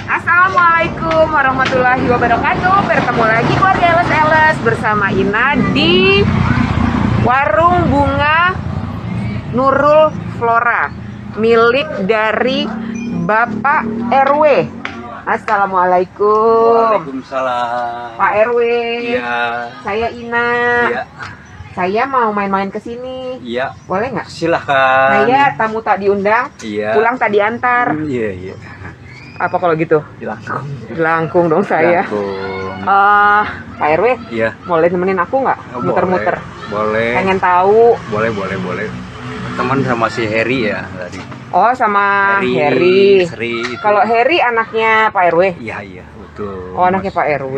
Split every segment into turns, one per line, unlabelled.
Assalamualaikum warahmatullahi wabarakatuh. Bertemu lagi keluarga Eles bersama Ina di warung bunga Nurul Flora milik dari Bapak RW. Assalamualaikum.
Waalaikumsalam.
Pak RW.
Iya.
Saya Ina.
Iya.
Saya mau main-main ke sini.
Iya.
Boleh nggak?
Silahkan.
Saya tamu tak diundang.
Iya.
Pulang tak diantar.
Iya, iya.
Apa kalau gitu?
Dilangkung.
Langkung dong saya.
Dilangkung.
Pak RW,
Iya.
boleh temenin aku nggak?
Oh,
Muter-muter.
Boleh.
Pengen tahu.
Boleh. Teman sama si Heri ya tadi.
Oh, sama Heri.
Sri itu.
Kalau Heri anaknya Pak RW.
Iya, betul.
Oh, anaknya Pak RW.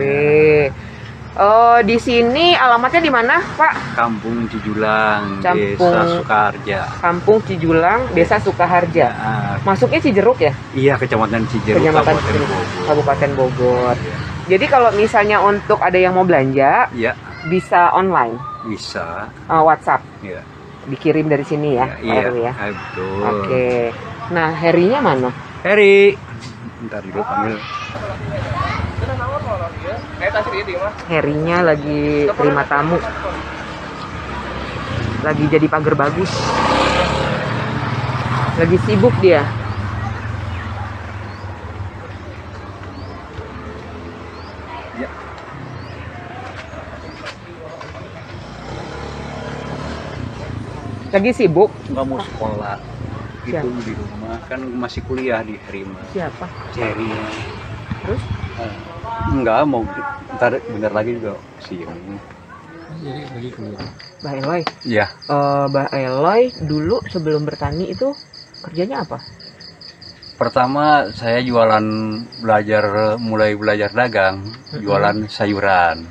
Di sini alamatnya di mana, Pak?
Kampung Cijulang,
Kampung-
Desa Sukaharja.
Kampung Cijulang, Desa Sukaharja.
Ya,
Masuknya Cijeruk ya?
iya, Kecamatan Cijeruk,
Kecamatan
Kabupaten
Cijeruk,
Bogor.
Kabupaten Bogor.
Iya.
Jadi kalau misalnya untuk ada yang mau belanja,
Iya,
bisa online,
bisa.
WhatsApp,
Iya.
dikirim dari sini ya, Pak
Iya,
RW ya.
betul.
Oke. Nah, Herinya mana?
Heri, bentar dulu panggil.
Herinya lagi terima tamu. Lagi jadi pagar bagus. Lagi sibuk dia.
Ya.
Lagi sibuk.
Nggak mau sekolah. Gitu
Siapa?
di rumah kan masih kuliah di Herima.
Siapa?
Heri.
Terus?
Enggak mau ntar bentar lagi juga siang.
Mbak Eloy.
Iya.
Mbak Eloy dulu sebelum bertani itu kerjanya apa?
Pertama saya mulai belajar dagang, jualan sayuran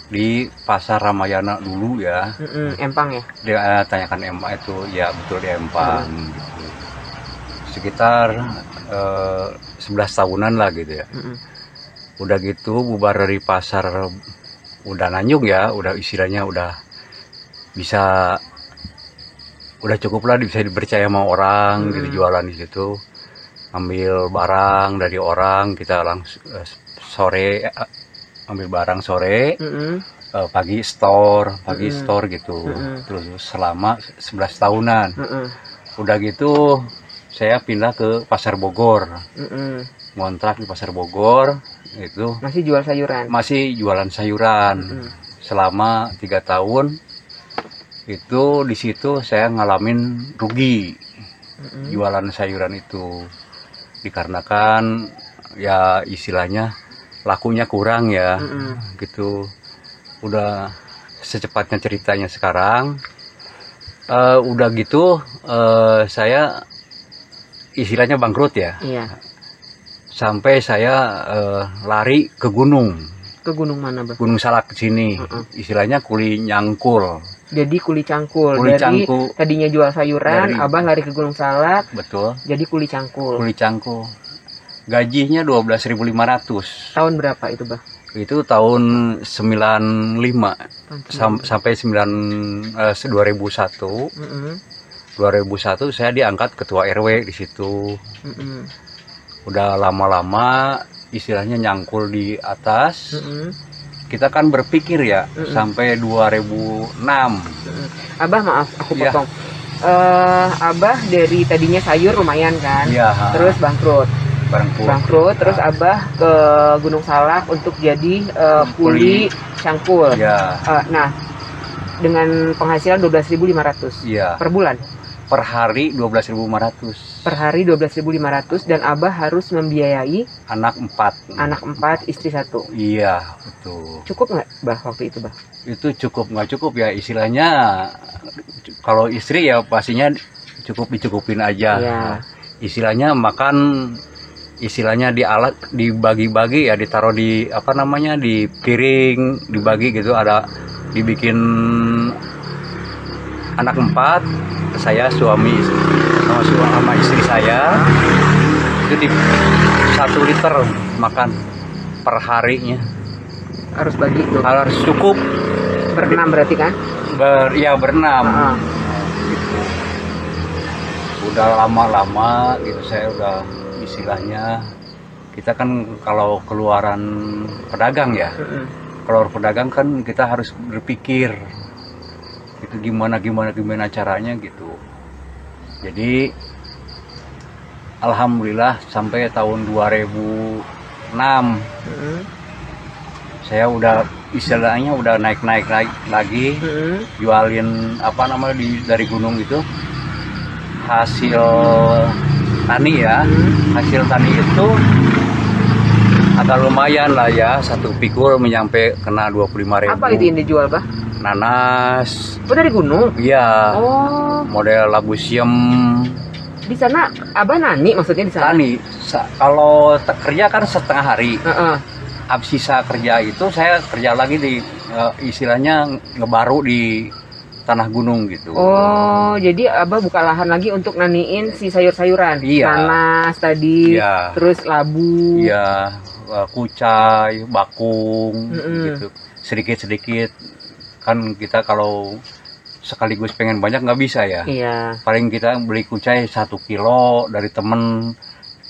di Pasar Ramayana dulu ya.
Empang ya?
Dia tanyakan Empang itu, ya betul di Empang. Gitu. Sekitar 11 tahunan lah gitu ya. Udah gitu bubar dari pasar, udah nanjung ya, udah istilahnya udah bisa, udah cukup lah bisa dipercaya sama orang gitu, jualan di situ, ambil barang dari orang, kita langsung sore ambil barang sore, pagi store gitu, terus selama 11 tahunan. Udah gitu saya pindah ke Pasar Bogor, ngontrak di Pasar Bogor itu.
Masih jual sayuran?
Masih jualan sayuran selama 3 tahun. Itu di situ saya ngalamin rugi jualan sayuran itu, dikarenakan ya istilahnya lakunya kurang ya, gitu. Udah secepatnya ceritanya sekarang, udah gitu saya istilahnya bangkrut ya.
Iya.
Sampai saya lari ke gunung.
Ke gunung mana, Bang?
Gunung Salak sini. Istilahnya kuli nyangkul.
Jadi kuli cangkul.
Kuli
dari
cangkul.
tadinya jual sayuran, Abah lari ke Gunung Salak.
Betul.
Jadi kuli cangkul.
Kuli cangkul. Gajinya 12.500.
Tahun berapa itu, Bah?
Itu tahun 95 sampai 2001. 2001 saya diangkat ketua RW di situ. Udah lama-lama istilahnya nyangkul di atas. Kita kan berpikir ya sampai 2006.
Abah maaf aku
Iya.
potong. Abah dari tadinya sayur lumayan kan,
Iya.
terus bangkrut, terus
Nah.
Abah ke Gunung Salak untuk jadi kuli cangkul.
Ya.
Nah, dengan penghasilan 12.500
Iya.
per bulan.
Per hari 12.500.
Per hari 12.500 dan Abah harus membiayai
Anak 4.
anak 4, istri 1.
Iya, betul.
Cukup nggak, Bah, waktu itu, Bah?
Itu cukup nggak cukup ya istilahnya. Kalau istri ya pastinya cukup dicukupin aja.
Iya.
Istilahnya makan, istilahnya di alat dibagi-bagi ya, ditaruh di apa namanya, di piring, dibagi gitu, ada dibikin anak 4, saya suami sama istri saya itu di 1 liter makan per harinya.
Harus bagi tuh.
Harus cukup.
Berenam berarti kan?
Berenam.
Ah.
udah lama-lama gitu saya udah istilahnya, kita kan kalau keluaran pedagang ya, keluar pedagang kan kita harus berpikir itu gimana caranya gitu. Jadi alhamdulillah sampai tahun 2006 saya udah istilahnya udah naik lagi, jualin apa namanya dari gunung itu hasil tani ya. Hasil tani itu agak lumayan lah ya, satu pikul menyampe kena 25.000.
Apa itu yang dijual, Bah?
Nanas.
Oh, dari gunung?
Iya.
Oh.
Model labu siem.
Di sana Abah nani maksudnya di sana?
Tani. Kalau kerja kan setengah hari. Habis sisa kerja itu saya kerja lagi di istilahnya ngebaru di tanah gunung gitu.
Oh, jadi Abah buka lahan lagi untuk naniin si sayur-sayuran.
Iya.
Nanas tadi,
iya.
Terus labu.
Iya, kucai, bakung gitu. Sedikit-sedikit kan kita kalau sekaligus pengen banyak nggak bisa ya.
Iya.
Paling kita beli kucai 1 kilo dari temen,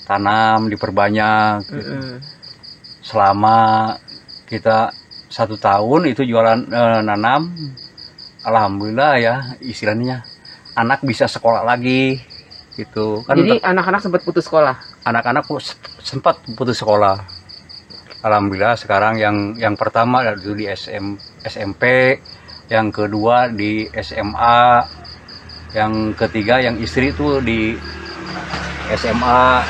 tanam diperbanyak gitu. Selama kita 1 tahun itu jualan nanam, alhamdulillah ya istilahnya anak bisa sekolah lagi gitu kan.
Jadi anak-anak sempat putus sekolah?
Anak-anak sempat putus sekolah. Alhamdulillah sekarang yang pertama itu di SMP, yang kedua di SMA, yang ketiga yang istri itu di SMA,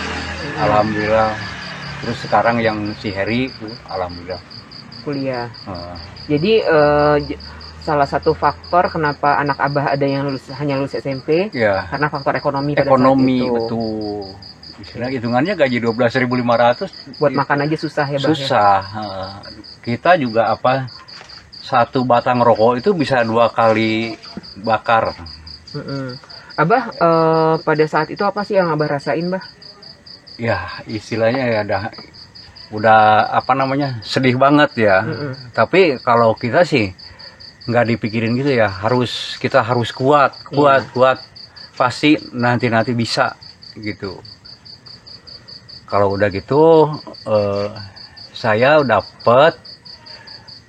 alhamdulillah. Terus sekarang yang si Heri itu alhamdulillah
kuliah. Jadi salah satu faktor kenapa anak Abah ada yang hanya lulus SMP
ya, karena
faktor ekonomi pada
saat itu.
Betul.
Istilah hitungannya gaji 12.500
buat makan aja susah ya, Bah?
Susah. Kita juga apa, 1 batang rokok itu bisa 2 kali bakar.
Abah pada saat itu apa sih yang Abah rasain, Bah?
Ya istilahnya ya udah apa namanya, sedih banget ya. Tapi kalau kita sih nggak dipikirin gitu ya, kita harus kuat, pasti nanti bisa gitu. Kalau udah gitu saya dapet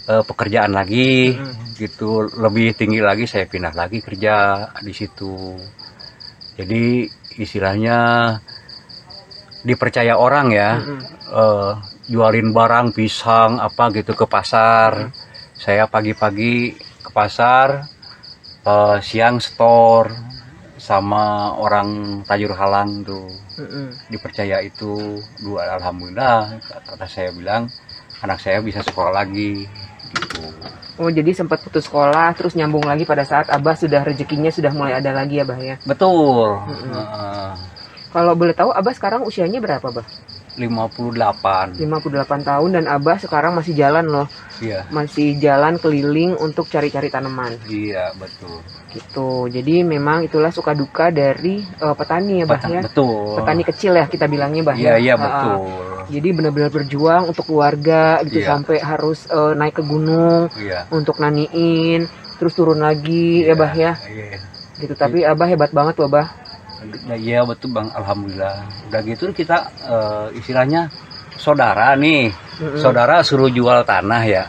pekerjaan lagi gitu, lebih tinggi lagi, saya pindah lagi kerja di situ. Jadi istilahnya dipercaya orang ya, jualin barang pisang apa gitu ke pasar. Saya pagi-pagi ke pasar, siang store sama orang Tajur Halang tuh. Dipercaya itu dua, alhamdulillah kata saya bilang anak saya bisa sekolah lagi gitu.
Oh, jadi sempat putus sekolah terus nyambung lagi pada saat Abah sudah rezekinya sudah mulai ada lagi ya, Bah ya?
Betul.
Kalau boleh tahu Abah sekarang usianya berapa, Bah?
58
tahun dan Abah sekarang masih jalan loh.
Iya.
Masih jalan keliling untuk cari-cari tanaman.
Iya, betul.
Gitu. Jadi memang itulah suka duka dari petani ya, Bah ya.
Betul.
Petani kecil ya kita bilangnya, Bah.
Iya,
ya?
iya betul.
Jadi benar-benar berjuang untuk keluarga gitu,
iya.
Sampai harus naik ke gunung untuk naniin, terus turun lagi ya, Bah ya.
Iya.
Gitu. Tapi Abah hebat banget loh, Bah.
Iya betul Bang, alhamdulillah. Udah gitu kita istilahnya saudara nih, saudara suruh jual tanah ya.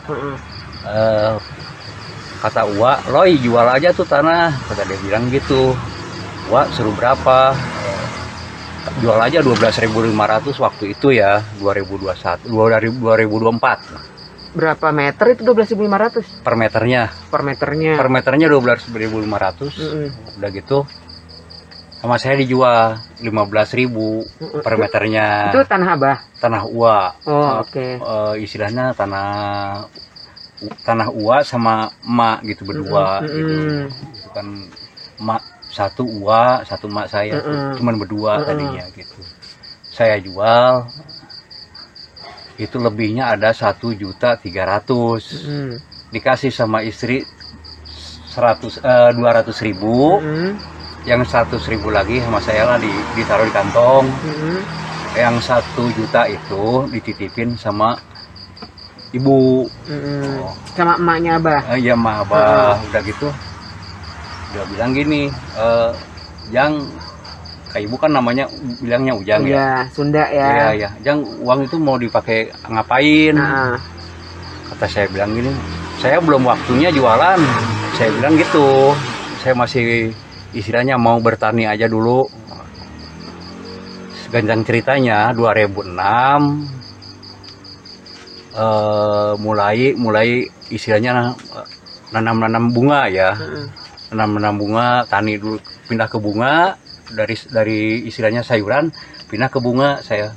Kata Uwa, Loy jual aja tuh tanah, kata dia bilang gitu. Uwa suruh berapa? Jual aja 12.500 waktu itu ya, 2024.
Berapa meter itu 12.500?
Per meternya.
Per meternya.
Per meternya 12.500. Udah gitu sama saya dijual 15.000 per meternya.
Itu tanah Abah?
Tanah Uwa.
Oh, oke.
Istilahnya tanah Uwa sama emak gitu berdua gitu. Itu kan emak satu Uwa, satu emak saya, cuman berdua tadinya gitu. Saya jual itu lebihnya ada 1.300.000. Dikasih sama istri 200.000. Yang 100.000 lagi sama saya lah ditaruh di kantong. Yang 1 juta itu dititipin sama ibu.
Sama emaknya Abah?
Iya, emak Abah. Udah gitu udah bilang gini, yang ke ibu kan namanya bilangnya Ujang ya.
Iya, Sunda ya.
Iya, iya. Jang, uang itu mau dipakai ngapain?
Nah,
Kata saya bilang gini, saya belum waktunya jualan. Saya bilang gitu. Saya masih istilahnya mau bertani aja dulu. Seganjang ceritanya 2006 mulai istilahnya nanam bunga ya. Nanam bunga, tani dulu, pindah ke bunga, dari istilahnya sayuran pindah ke bunga. Saya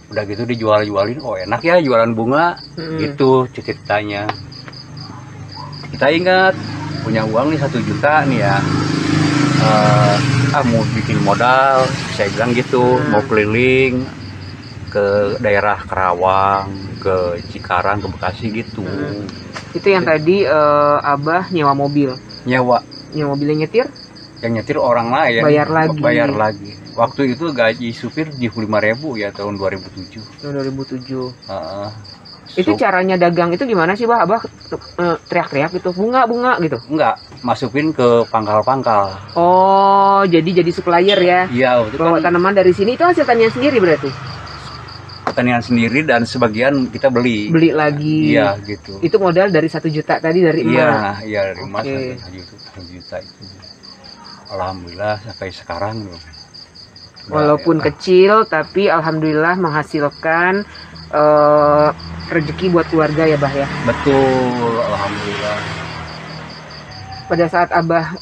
udah gitu dijualin, oh enak ya jualan bunga. Gitu ceritanya. Kita ingat punya uang nih 1 juta nih ya, mau bikin modal, saya bilang gitu. Mau keliling ke daerah Karawang, ke Cikarang, ke Bekasi gitu.
Itu yang tadi Abah nyewa mobil.
Nyewa
Mobilnya nyetir?
Yang nyetir orang lain. Bayar lagi. Waktu itu gaji supir 75.000 ya, tahun 2007.
Tahun 2007. Itu caranya dagang itu gimana sih, Abah teriak-teriak gitu, bunga gitu?
Enggak, masukin ke pangkal-pangkal.
Oh, jadi supplier ya?
Iya.
Bawa tanaman dari sini, itu hasil tanian sendiri berarti?
Pertanian sendiri dan sebagian kita beli lagi. Iya gitu.
Itu modal dari 1 juta tadi dari emak?
Iya dari emak. 1 juta itu. Alhamdulillah sampai sekarang loh.
Walaupun kecil tapi alhamdulillah menghasilkan rezeki buat keluarga ya, Bah ya.
Betul, alhamdulillah.
Pada saat Abah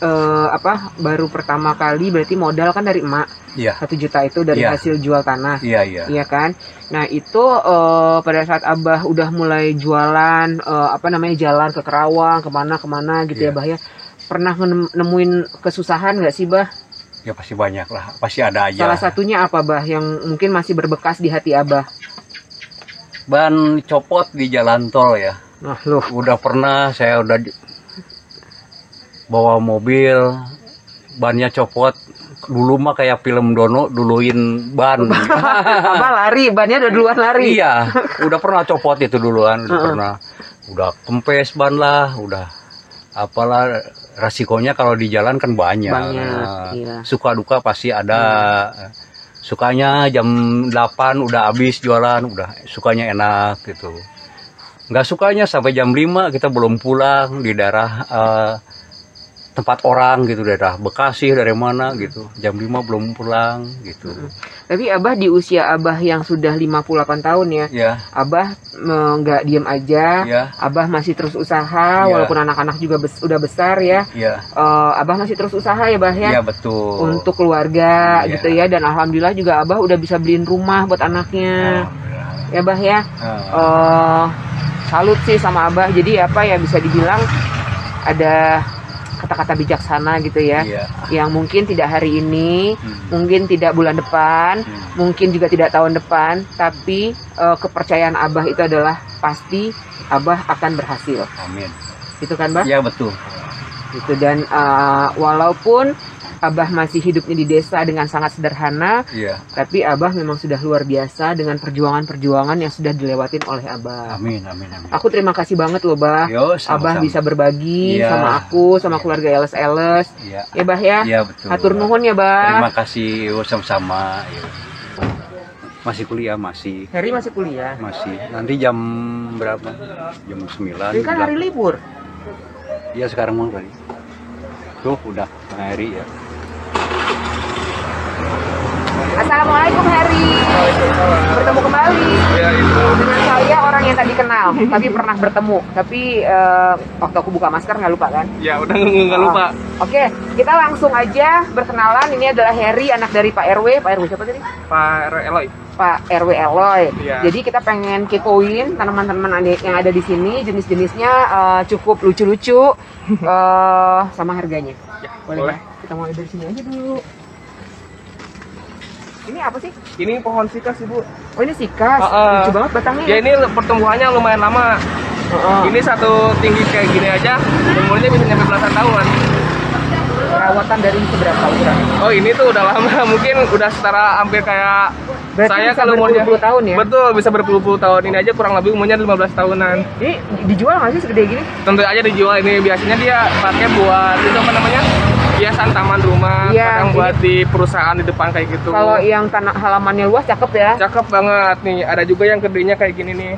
baru pertama kali berarti modal kan dari emak.
Iya.
1 juta itu dari hasil jual tanah.
Iya.
Iya kan? Nah, itu pada saat Abah udah mulai jualan jalan ke Karawang, kemana gitu ya, Bah ya. Pernah nemuin kesusahan nggak sih, Bah?
Ya pasti banyak lah, pasti ada aja.
Salah satunya apa, Bah, yang mungkin masih berbekas di hati Abah?
Ban copot di jalan tol ya.
Nah, loh.
Udah pernah saya bawa mobil, bannya copot. Dulu mah kayak film Dono, duluin ban.
Abah lari, bannya udah duluan lari.
Iya, udah pernah copot itu duluan, udah kempes ban lah, udah apalah, resikonya kalau di jalan kan banyak.
Iya.
Suka duka pasti ada. Sukanya jam 8 udah habis jualan, udah sukanya enak gitu. Nggak sukanya sampai jam 5 kita belum pulang di daerah tempat orang gitu, daerah Bekasi, dari mana gitu. Jam 5 belum pulang gitu.
Tapi Abah di usia Abah yang sudah 58 tahun ya. Abah nggak diem aja. Abah masih terus usaha walaupun anak-anak juga udah besar ya. Abah masih terus usaha ya, Bah ya.
Iya, betul.
Untuk keluarga gitu ya, dan alhamdulillah juga Abah udah bisa beliin rumah buat anaknya. Ya, Bah ya. Salut sih sama Abah. Jadi bisa dibilang ada kata-kata bijaksana gitu ya, yang mungkin tidak hari ini, mungkin tidak bulan depan, mungkin juga tidak tahun depan, tapi kepercayaan Abah itu adalah pasti Abah akan berhasil.
Amin.
Itu kan, Bah?
Iya, betul.
Gitu. Dan walaupun Abah masih hidupnya di desa dengan sangat sederhana, tapi Abah memang sudah luar biasa dengan perjuangan-perjuangan yang sudah dilewatin oleh Abah.
Amin.
Aku terima kasih banget loh, Bah. Abah bisa berbagi sama aku, sama keluarga Eles. Ya, Bah ya.
Iya, betul.
Hatur nuhun ya, Bah.
Terima kasih, sama-sama. Masih kuliah, masih.
Heri masih kuliah?
Masih. Nanti jam berapa? Jam 9.
Ini kan hari libur.
Iya, sekarang mau tadi. Tuh, udah Heri ya.
Assalamualaikum, Heri. Bertemu kembali dengan saya, orang yang tadi kenal tapi pernah bertemu, tapi waktu aku buka masker nggak lupa kan?
Ya udah nggak lupa.
Oke, kita langsung aja berkenalan. Ini adalah Heri, anak dari Pak RW. Pak RW siapa tadi?
Pak RW Eloy.
Pak RW Eloy.
Ya.
Jadi kita pengen kepoin tanaman-tanaman yang ada di sini, jenis-jenisnya cukup lucu-lucu, sama harganya.
Ya,
boleh. Kita mulai dari sini aja dulu. Ini apa sih?
Ini pohon sikas, Ibu.
Oh, ini sikas. Lucu banget batangnya.
Ya, ini pertumbuhannya lumayan lama. Ini satu tinggi kayak gini aja, umurnya bisa nyampe belasan tahun.
Perawatan dari seberapa ukuran?
Oh, ini tuh udah lama, mungkin udah setara hampir kayak
berarti
saya
kalau umurnya berpuluh tahun ya?
Betul, bisa berpuluh-puluh tahun. Ini aja kurang lebih umurnya 15 tahunan.
Ini dijual nggak sih segede gini?
Tentu aja dijual. Ini biasanya dia pakai buat itu apa namanya? hiasan taman rumah,
Iya,
kadang buat di perusahaan di depan kayak gitu.
Kalau yang tanah halamannya luas cakep ya.
Cakep banget nih. Ada juga yang gedenya kayak gini nih.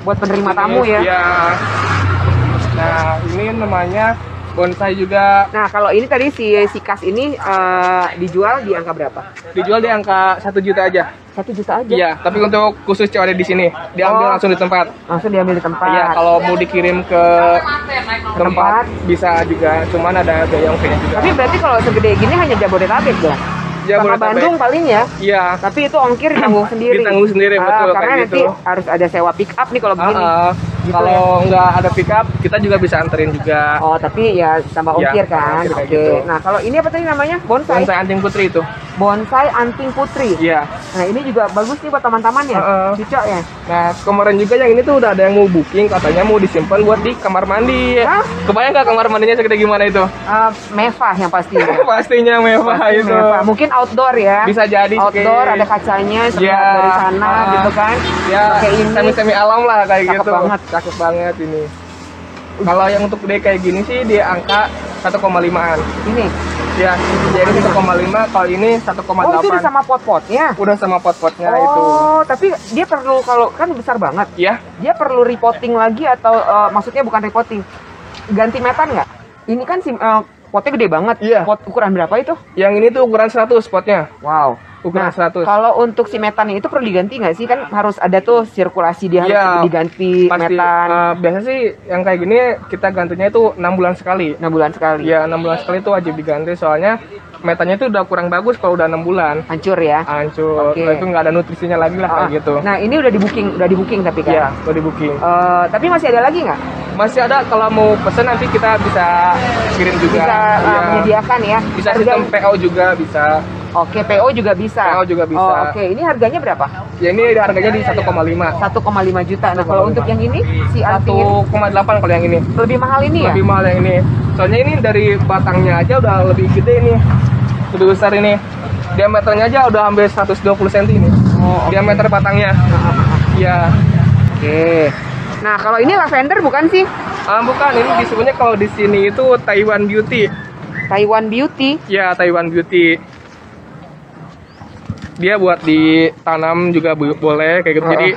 Buat penerima tamu ya.
Iya. Nah, ini namanya bonsai juga.
Nah, kalau ini tadi si kas ini dijual di angka berapa?
Dijual di angka 1 juta aja.
1 juta aja.
Iya, tapi untuk khusus COD di sini, diambil langsung di tempat.
Langsung diambil di tempat.
Iya, kalau mau dikirim ke tempat bisa juga, cuman ada biaya ongkirnya juga.
Tapi berarti kalau segede gini hanya Jabodetabek dong? Sama
Jabodetabek.
Bandung paling ya.
Iya.
Tapi itu ongkir ditanggung sendiri.
Ditanggung sendiri, betul,
Karena
kayak
nanti
gitu.
harus ada sewa pick up nih kalau begini. Gitu
Kalau nggak ada pick up, kita juga bisa anterin juga.
Oh, tapi ya tambah
Iya,
ongkir kan.
ongkir kayak
Oke.
gitu.
Nah, kalau ini apa tadi namanya? Bonsai.
Bonsai anting putri itu.
Bonsai anting putri.
Iya.
Nah, ini juga bagus nih buat taman-taman ya. Cocok ya.
Nah, kemarin juga yang ini tuh udah ada yang mau booking, katanya mau disimpan buat di kamar mandi.
Hah?
Kebayang nggak kamar mandinya segede gimana itu?
Mewah yang pasti.
Pastinya mewah
Pasti
itu.
mewah. Mungkin outdoor ya.
Bisa jadi
Outdoor
kayak-
ada kacanya terlihat
Ya,
dari sana gitu kan.
Ya,
Pakai ini.
semi-semi alam lah kayak
Cakep
gitu.
banget.
Cakep banget ini. Kalau yang untuk gede kayak gini sih di angka 1,5-an.
Ini.
Ya, jadi 1,5, kalau ini 1,8.
Oh, itu udah sama pot-potnya.
Udah sama pot-potnya itu.
Oh, tapi dia perlu kalau kan besar banget.
Ya,
Dia perlu repotting lagi atau maksudnya bukan repotting. Ganti metan nggak? Ini kan potnya gede banget.
Iya.
Pot ukuran berapa itu?
yang ini tuh ukuran 100 potnya.
Wow.
Ukuran 100.
Kalau untuk si metannya itu perlu diganti nggak sih? Kan harus ada tuh sirkulasi dia harus
Iya,
diganti
Pasti,
metan.
biasa sih yang kayak gini kita gantinya itu 6 bulan sekali.
6 bulan sekali.
Ya, 6 bulan sekali itu wajib diganti soalnya metannya itu udah kurang bagus kalau udah 6 bulan.
Hancur ya.
Hancur.
Oke.
Itu nggak ada nutrisinya lagi lah kayak gitu.
Nah, ini udah di booking tapi kan.
Iya, udah di booking.
Tapi masih ada lagi nggak?
Masih ada, kalau mau pesen nanti kita bisa kirim juga.
Bisa
Iya.
menyediakan ya.
Bisa sistem PO juga bisa.
Oke, PO juga bisa.
PO juga bisa.
Oh, oke, ini harganya berapa?
Ya ini harganya di 1,5.
1,5 juta. Nah, kalau untuk yang ini si anting ini
1,8 kalau yang ini.
lebih mahal ini ya?
Lebih mahal yang ini. Soalnya ini dari batangnya aja udah lebih gede nih. Lebih besar ini. Diameternya aja udah hampir 120 cm ini.
Oh, oke.
Diameter batangnya. Iya.
Oke. Nah, kalau ini lavender bukan sih?
Bukan, ini disebutnya kalau di sini itu Taiwan Beauty.
Taiwan Beauty.
Ya, Taiwan Beauty. Dia buat ditanam juga boleh kayak gitu. Jadi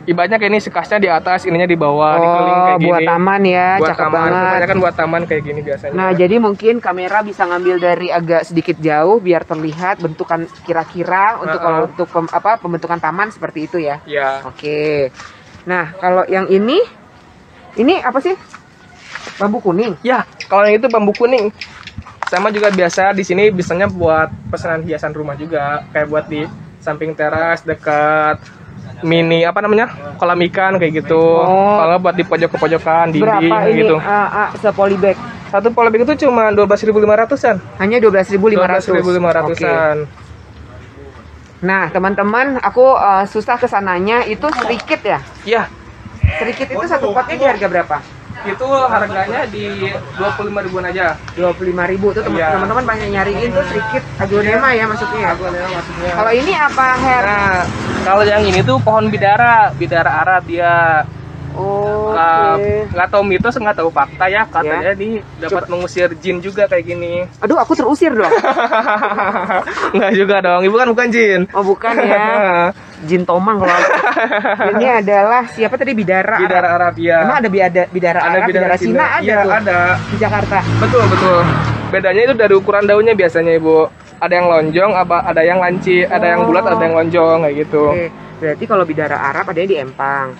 ibaratnya kayak ini sekasnya di atas, ininya di bawah, dikeliling kayak gini.
Buat taman ya,
Buat
cakep
taman.
banget.
Kebanyakan buat taman kayak gini biasanya.
Nah, jadi mungkin kamera bisa ngambil dari agak sedikit jauh biar terlihat bentukan kira-kira untuk kalau untuk pembentukan taman seperti itu ya.
Ya.
Oke. Nah, kalau yang ini apa sih? Bambu kuning.
Ya, kalau yang itu bambu kuning. Sama juga biasa di sini biasanya buat pesanan hiasan rumah juga, kayak buat di samping teras dekat mini kolam ikan kayak gitu. Kalau buat di pojok-pojokan dinding
Berapa ini
gitu.
sepolybag?
Satu polybag itu cuma 12.500-an.
Hanya 12.500.
12.500-an.
Nah, teman-teman, aku susah kesananya itu serikit ya.
Iya,
Serikit itu satu potnya di harga berapa?
itu harganya di 25 ribuan aja.
25.000 tuh
Iya.
teman-teman banyak nyariin tuh serikit aglonema ya maksudnya.
Maksudnya.
Kalau ini apa, Her?
Nah, kalau yang ini tuh pohon bidara Arab dia.
Oke.
Nggak tahu mitos, nggak tahu fakta ya, katanya di dapat mengusir jin juga kayak gini.
Aduh, aku terusir dong.
Nggak juga dong, ibu kan bukan jin.
Oh, bukan ya. Jin tomang kalau aku. Ini adalah siapa tadi bidara
Arab ya.
Emang ada bidara Arab, bidara Cina ada
Iya,
tuh
ada.
di Jakarta.
Betul. Bedanya itu dari ukuran daunnya biasanya, Ibu. Ada yang lonjong, ada yang lanci, ada yang bulat, ada yang lonjong kayak gitu.
Oke. Berarti kalau bidara Arab adanya di Empang.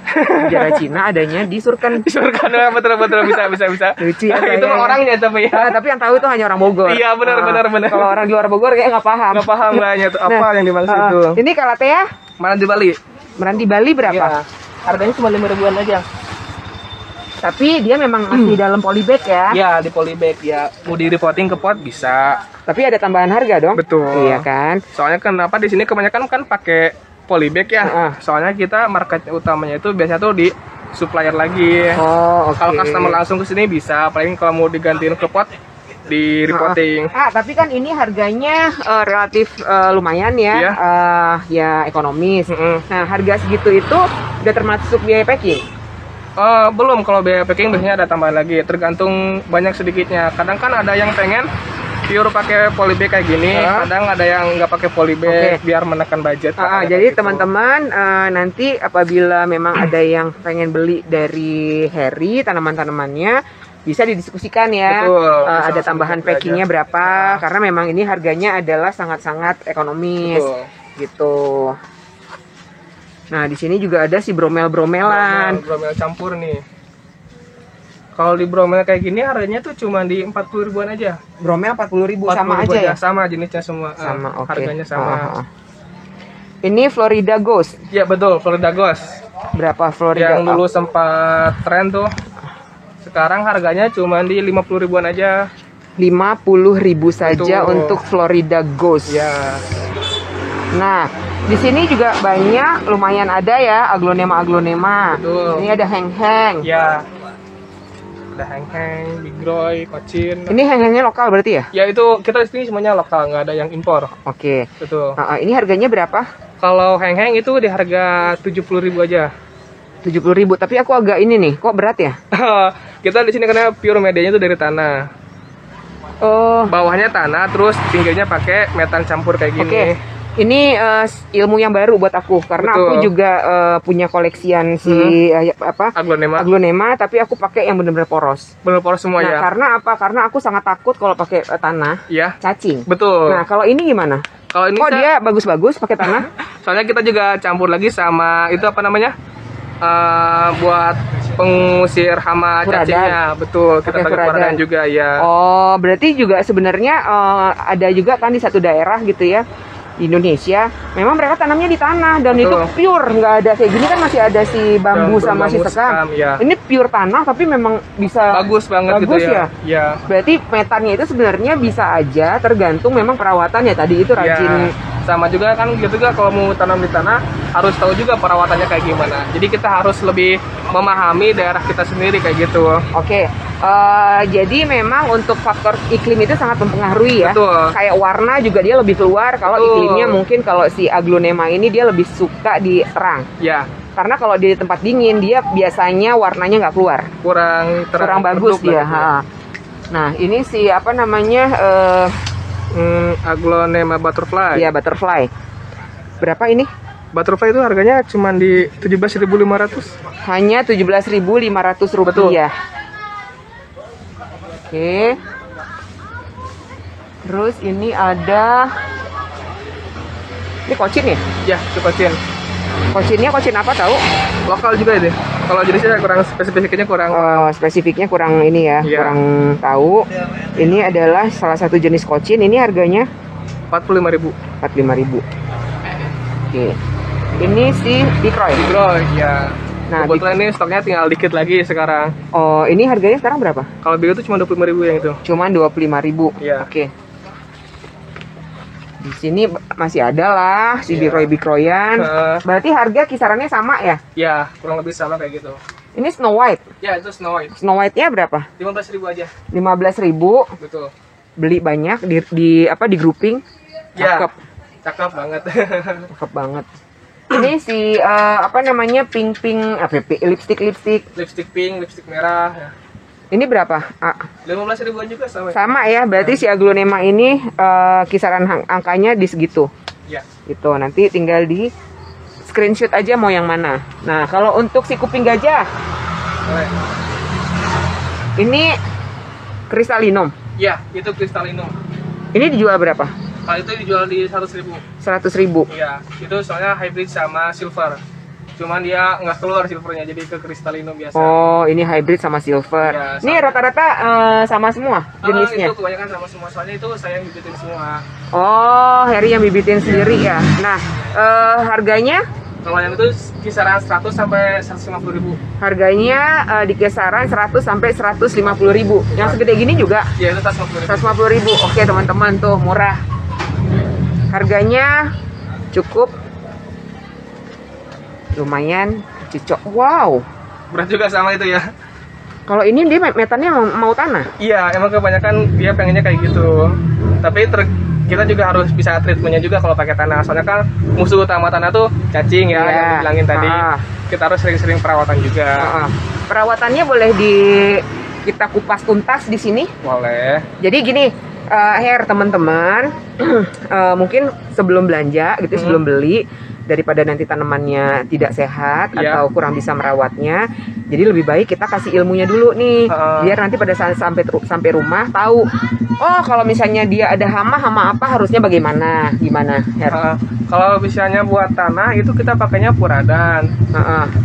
Bidara Cina adanya di Surken.
Surkan, betul bisa.
Lucu ya.
Itu mah orangnya tapi ya.
Tapi yang tahu itu hanya orang Bogor.
Iya, benar.
Kalau orang di luar Bogor kayak nggak paham.
Nggak paham kayaknya itu apa yang dimaksud itu.
Ini kalatea
Mana di Bali?
meranti Bali berapa?
Iya. Harganya cuma 5 ribuan aja.
Tapi dia memang masih dalam polybag ya.
Ya, di polybag ya. Mau di repotting ke pot bisa.
Tapi ada tambahan harga dong.
Betul.
Iya kan?
Soalnya kenapa di sini kebanyakan kan pakai polybag ya. Soalnya kita market utamanya itu biasanya tuh di supplier lagi.
Oh, oke.
Kalau customer langsung ke sini bisa, paling kalau mau digantiin ke pot di repotting.
Tapi kan ini harganya relatif lumayan ya.
Iya.
Ya ekonomis. Nah, harga segitu itu udah termasuk biaya packing.
Belum, kalau biaya packing biasanya ada tambahan lagi, tergantung banyak sedikitnya. Kadang kan ada yang pengen pure pakai polybag kayak gini, kadang ada yang nggak pakai polybag biar menekan budget.
Jadi teman-teman nanti apabila memang ada yang pengen beli dari Heri tanaman-tanamannya, bisa didiskusikan ya.
Betul,
ada tambahan packingnya berapa, karena memang ini harganya adalah sangat-sangat ekonomis.
Betul.
Gitu. Nah di sini juga ada si bromel-bromelan.
Bromel campur nih. Kalau di bromel kayak gini harganya tuh cuma di 40 ribuan aja.
Bromel 40.000 sama aja ya?
Sama jenisnya semua.
Sama, oke.
Harganya sama.
Ini Florida Ghost.
Iya betul, Florida Ghost.
Berapa Florida?
Yang dulu sempat tren tuh. Sekarang harganya cuma di 50 ribuan aja.
50.000 saja
Betul.
untuk Florida Ghost.
Ya.
Nah, di sini juga banyak, lumayan ada ya aglonema.
Betul.
Ini ada heng-heng.
Ya. Ada heng-heng, bigroy, kocin.
Ini heng-hengnya lokal berarti ya?
Ya itu kita di sini semuanya lokal, nggak ada yang impor.
Oke.
Betul.
Ini harganya berapa?
Kalau heng-heng itu di harga 70.000 aja.
70.000. Tapi aku agak ini nih, kok berat ya?
Kita di sini karena pure medianya itu dari tanah.
Oh.
Bawahnya tanah, terus pinggirnya pakai metan campur kayak gini.
Oke. Ini ilmu yang baru buat aku karena
Betul.
aku juga punya koleksian si aglonema, tapi aku pakai yang benar-benar poros.
Bener poros semua
Nah,
ya.
karena apa? Karena aku sangat takut kalau pakai tanah
Iya.
cacing.
Betul.
Nah, kalau ini gimana?
Kalau ini
Kok dia bagus-bagus pakai tanah?
soalnya kita juga campur lagi sama itu apa namanya? Buat pengusir hama
Furadan.
cacingnya. Betul, kita
Pakai
pakai
furadan.
furadan juga ya.
Oh, berarti juga sebenarnya ada juga kan di satu daerah gitu ya di Indonesia, memang mereka tanamnya di tanah dan
Betul.
itu pure, nggak ada kayak gini kan masih ada si bambu sama si
Bambu
sekam.
ya.
Ini pure tanah tapi memang bisa
Bagus banget
bagus
gitu ya.
ya. Berarti metannya itu sebenarnya bisa aja tergantung memang perawatannya tadi itu rajin.
Sama juga kan gitu juga kalau mau tanam di tanah harus tahu juga perawatannya kayak gimana. Jadi kita harus lebih memahami daerah kita sendiri kayak gitu.
Oke. Jadi memang untuk faktor iklim itu sangat mempengaruhi ya.
Betul.
Kayak warna juga dia lebih keluar kalau
Betul.
iklimnya mungkin kalau si aglonema ini dia lebih suka di terang.
Ya,
Karena kalau di tempat dingin dia biasanya warnanya nggak keluar.
kurang terang,
Kurang bagus
redup
dia.
lah gitu.
Nah, ini si apa namanya?
Aglonema butterfly.
Ya butterfly. Berapa ini?
Butterfly itu harganya cuma di 17.500.
Hanya 17.500 rupiah. Oke. Terus ini ada ini kocin ya?
Ya, itu kocin.
Kocinnya kocin apa tahu?
Lokal juga itu. Kalau jenisnya kurang spesifiknya kurang.
Spesifiknya kurang ini ya,
Iya.
kurang tahu. Ini adalah salah satu jenis kocin. Ini harganya
45.000.
45.000. Oke. Ini si Bikroy.
Bro, ya.
Nah,
Kebetulan ini stoknya tinggal dikit lagi sekarang.
Oh, ini harganya sekarang berapa?
Kalau biru itu cuma 25.000 yang itu.
Cuman 25.000.
Iya.
Oke. Di sini masih ada lah si Bikroy-Bikroyan. Berarti harga kisarannya sama ya?
Ya, kurang lebih sama kayak gitu.
Ini Snow White.
Ya, itu Snow White.
Snow White-nya berapa?
15.000 aja.
15.000.
Betul.
Beli banyak di grouping.
Ya.
Cakep.
Cakep banget.
Cakep banget. Ini si apa namanya pink lipstick.
Lipstick pink, lipstick merah. Ya.
Ini berapa?
15.000 juga sama.
Sama ya. Berarti si aglonema ini kisaran angkanya di segitu.
Ya.
Gitu. Nanti tinggal di screenshot aja mau yang mana. Nah, kalau untuk si kuping gajah,
Boleh.
ini Crystallinum.
Ya, itu Crystallinum.
Ini dijual berapa?
Kalau itu dijual di 100.000.
100.000.
Iya, itu soalnya hybrid sama silver. Cuman dia nggak keluar silvernya, jadi ke Crystallinum biasa.
Oh, ini hybrid sama silver.
Ya,
Ini
sama.
rata-rata sama semua jenisnya.
Itu kebanyakan sama semua, soalnya itu saya yang bibitin semua.
Oh, Heri yang bibitin sendiri ya. Nah, harganya?
Kalau yang itu kisaran 100 sampai 150.000.
Harganya di kisaran 100 sampai 150.000. Yang segede gini juga
Iya, itu 150.000.
150.000. Oke, teman-teman, tuh murah. Harganya cukup lumayan cocok. Wow.
Berat juga sama itu ya.
Kalau ini dia metannya mau tanah.
Iya, emang kebanyakan dia pengennya kayak gitu. Tapi kita juga harus bisa treatmentnya juga kalau pakai tanah. Soalnya kan musuh utama tanah tuh cacing ya, yang dibilangin tadi. Kita harus sering-sering perawatan juga.
Perawatannya boleh kita kupas tuntas di sini.
Boleh.
Jadi gini, Her teman-teman, mungkin sebelum belanja gitu, sebelum beli, daripada nanti tanamannya tidak sehat atau kurang bisa merawatnya, jadi lebih baik kita kasih ilmunya dulu nih, biar nanti pada saat sampai rumah tahu, oh kalau misalnya dia ada hama apa harusnya gimana Her?
Kalau misalnya buat tanah itu kita pakainya puradan.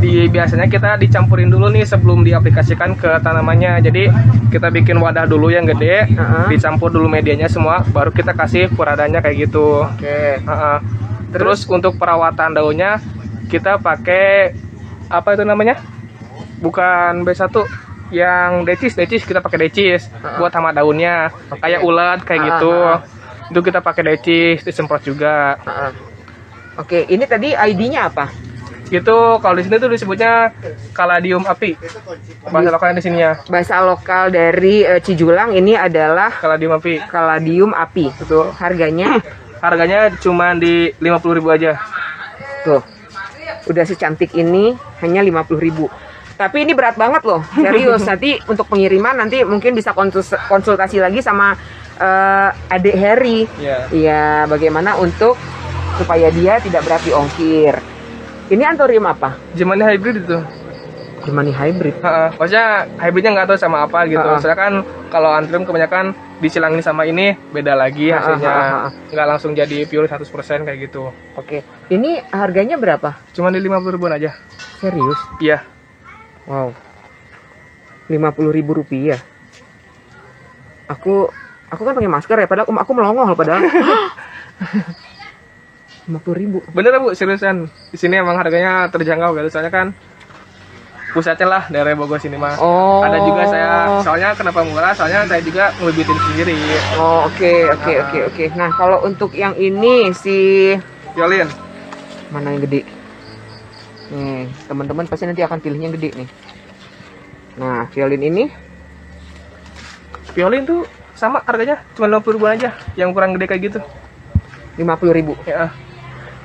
Biasanya kita dicampurin dulu nih sebelum diaplikasikan ke tanamannya. Jadi kita bikin wadah dulu yang gede, dicampur dulu medianya semua, baru kita kasih puradannya kayak gitu.
Oke.
Terus untuk perawatan daunnya kita pakai apa itu namanya? Bukan B1, yang decis kita pakai decis buat hama daunnya. Kayak ulat kayak gitu. Itu kita pakai decis, disemprot juga.
Oke, ini tadi ID-nya apa?
Gitu, kalau di sini tuh disebutnya Caladium api. Bahasa lokalnya di sini ya.
Bahasa lokal dari Cijulang ini adalah
Caladium api.
Caladium api.
Betul.
Harganya?
Harganya cuma di 50.000 aja.
Tuh. Udah secantik ini hanya 50.000. Tapi ini berat banget loh, serius. Nanti untuk pengiriman nanti mungkin bisa konsultasi lagi sama adik Harry. Iya, bagaimana untuk supaya dia tidak berat di ongkir. Ini anthurium apa?
Gemani hybrid itu.
Gemani hybrid.
Maksudnya hybridnya nggak tahu sama apa gitu. Soalnya kan kalau anthurium kebanyakan disilangin sama ini beda lagi hasilnya. Nggak langsung jadi pure 100% kayak gitu.
Oke. Ini harganya berapa?
Cuma di 50.000 aja.
Serius?
Iya.
Wow. 50.000 rupiah. Aku kan pakai masker ya, padahal aku melongo padahal. 50.000.
Bener Bu, seriusan. Di sini emang harganya terjangkau gitu. Soalnya kan pusatnya lah daerah Bogor sini mah. Ada juga saya, soalnya kenapa murah? Soalnya saya juga ngebibitin sendiri.
Oke. Nah, kalau untuk yang ini si
violin.
Mana yang gede? Nih, teman-teman pasti nanti akan pilihnya yang gede nih. Nah, violin ini.
Violin tuh sama harganya cuma 50.000 aja. Yang kurang gede kayak gitu.
50.000.
Ya.